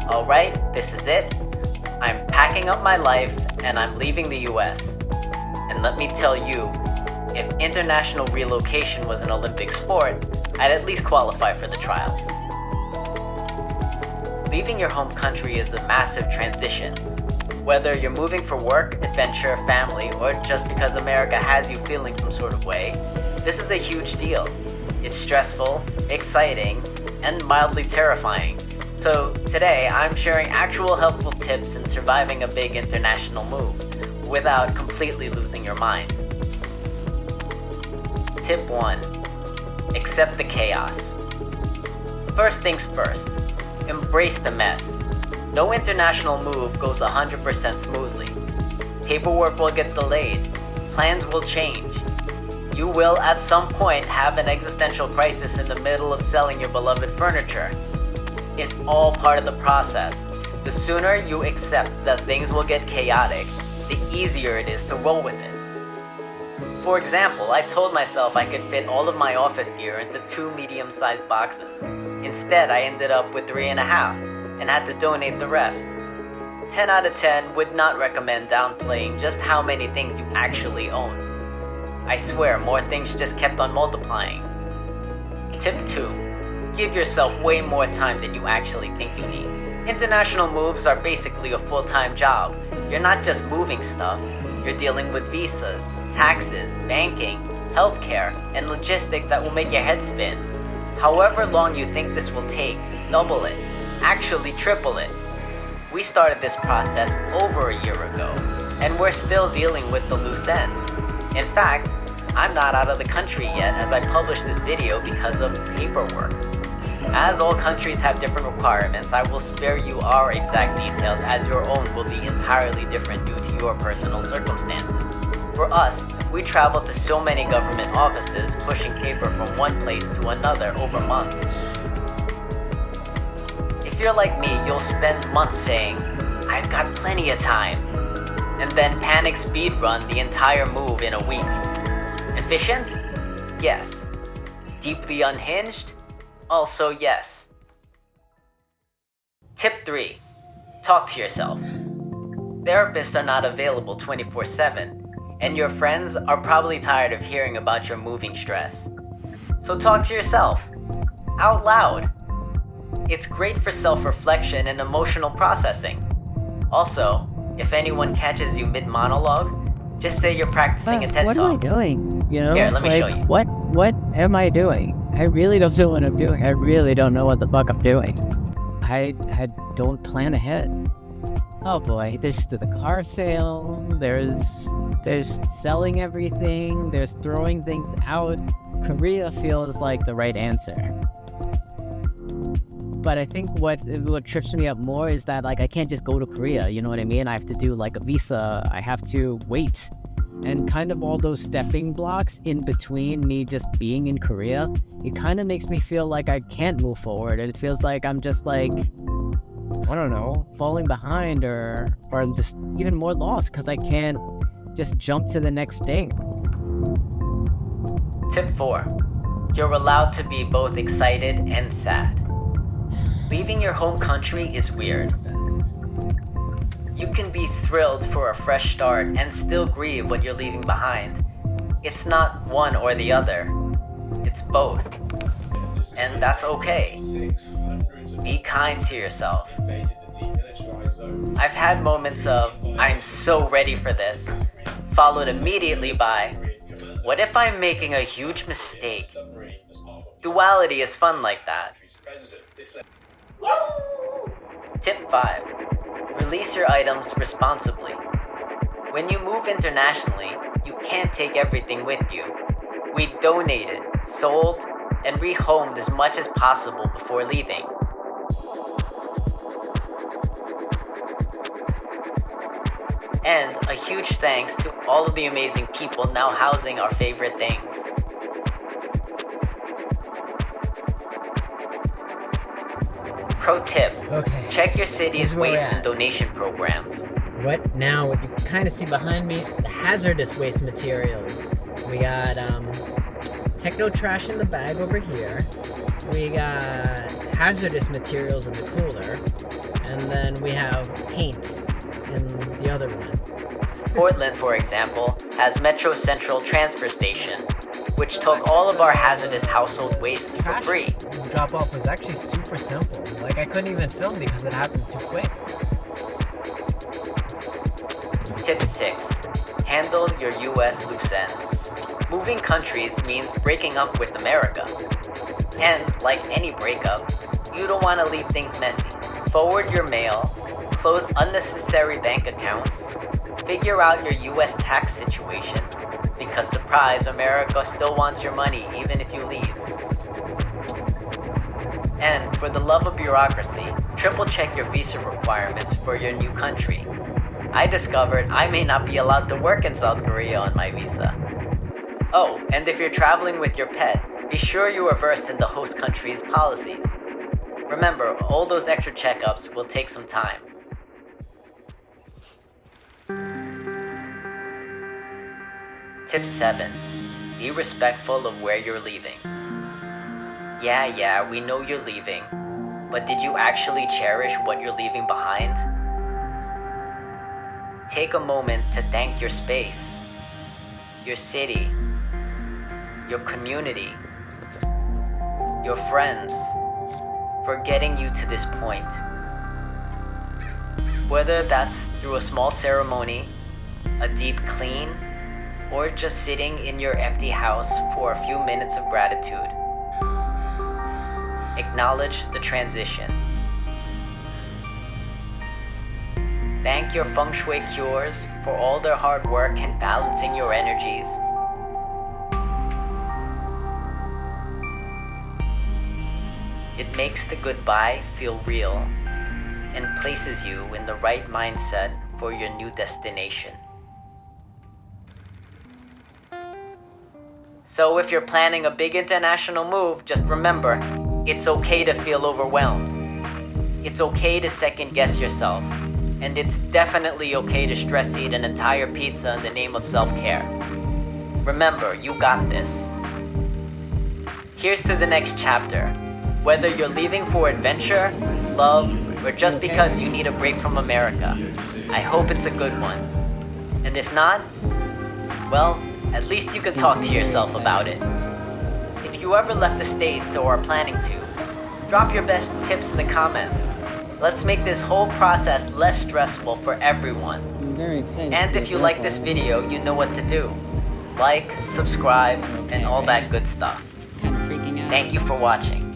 Alright, this is it. I'm packing up my life and I'm leaving the US. And let me tell you, if international relocation was an Olympic sport, I'd at least qualify for the trials. Leaving your home country is a massive transition. Whether you're moving for work, adventure, family, or just because America has you feeling some sort of way, this is a huge deal. It's stressful, exciting, and mildly terrifying. So today, I'm sharing actual helpful tips in surviving a big international move without completely losing your mind. Tip 1. Accept the chaos. First things first, embrace the mess. No international move goes 100% smoothly. Paperwork will get delayed. Plans will change. You will at some point have an existential crisis in the middle of selling your beloved furniture. It's all part of the process. The sooner you accept that things will get chaotic, the easier it is to roll with it. For example, I told myself I could fit all of my office gear into 2 medium-sized boxes. Instead, I ended up with 3.5 and had to donate the rest. 10 out of 10 would not recommend downplaying just how many things you actually own. I swear, more things just kept on multiplying. Tip 2. Give yourself way more time than you actually think you need. International moves are basically a full-time job. You're not just moving stuff, you're dealing with visas, taxes, banking, healthcare, and logistics that will make your head spin. However long you think this will take, double it. Actually triple it. We started this process over a year ago, and we're still dealing with the loose ends. In fact, I'm not out of the country yet as I published this video because of paperwork. As all countries have different requirements, I will spare you our exact details as your own will be entirely different due to your personal circumstances. For us, we travel to so many government offices pushing paper from one place to another over months. If you're like me, you'll spend months saying, I've got plenty of time, and then panic speed run the entire move in a week. Efficient? Yes. Deeply unhinged? Also yes. Tip 3. Talk to yourself. Therapists are not available 24/7, and your friends are probably tired of hearing about your moving stress. So talk to yourself, out loud. It's great for self-reflection and emotional processing. Also, if anyone catches you mid-monologue, just say you're practicing a TED What Talk. am I doing? You know, Here, let me show you. What am I doing? I really don't know what I'm doing. I really don't know what the fuck I'm doing. I don't plan ahead. Oh boy, there's the car sale. There's selling everything. There's throwing things out. Korea feels like the right answer. But I think what trips me up more is that like I can't just go to Korea, you know what I mean? I have to do like a visa, I have to wait. And kind of all those stepping blocks in between me just being in Korea, it kind of makes me feel like I can't move forward. And it feels like I'm just like, I don't know, falling behind or I'm just even more lost because I can't just jump to the next thing. Tip 4. You're allowed to be both excited and sad. Leaving your home country is weird. You can be thrilled for a fresh start and still grieve what you're leaving behind. It's not one or the other. It's both. And that's okay. Be kind to yourself. I've had moments of, I'm so ready for this, followed immediately by, what if I'm making a huge mistake? Duality is fun like that. Tip 5. Release your items responsibly. When you move internationally, you can't take everything with you. We donated, sold, and rehomed as much as possible before leaving. And a huge thanks to all of the amazing people now housing our favorite things. Pro tip, Okay. check your city's Here's where we're waste and at. donation programs. What now? What you kind of see behind me, the hazardous waste materials. We got techno trash in the bag over here. We got hazardous materials in the cooler, and and then we have paint in the other one. Portland, for example, has Metro Central Transfer Station, which took all of our hazardous household wastes for Trash free. drop off was actually super simple. Like, I couldn't even film because it happened too quick. Tip 6. Handle your U.S. loose end. Moving countries means breaking up with America. And, like any breakup, you don't want to leave things messy. Forward your mail, close unnecessary bank accounts, figure out your U.S. tax situation, because surprise, America still wants your money even if you leave. And for the love of bureaucracy, triple check your visa requirements for your new country. I discovered I may not be allowed to work in South Korea on my visa. Oh, and if you're traveling with your pet, be sure you are versed in the host country's policies. Remember, all those extra checkups will take some time. Tip 7. Be respectful of where you're leaving. Yeah, we know you're leaving, but did you actually cherish what you're leaving behind? Take a moment to thank your space, your city, your community, your friends, for getting you to this point. Whether that's through a small ceremony, a deep clean, or just sitting in your empty house for a few minutes of gratitude. Acknowledge the transition. Thank your feng shui cures for all their hard work in balancing your energies. It makes the goodbye feel real and places you in the right mindset for your new destination. So if you're planning a big international move, just remember, it's okay to feel overwhelmed. It's okay to second guess yourself. And it's definitely okay to stress eat an entire pizza in the name of self-care. Remember, you got this. Here's to the next chapter. Whether you're leaving for adventure, love, or just because you need a break from America, I hope it's a good one. And if not, well, at least you can talk to yourself about it. If you ever left the States or are planning to, drop your best tips in the comments. Let's make this whole process less stressful for everyone. I'm very excited. And if you like this video, you know what to do. Like, subscribe, and all that good stuff. Kind of freaking out. Thank you for watching.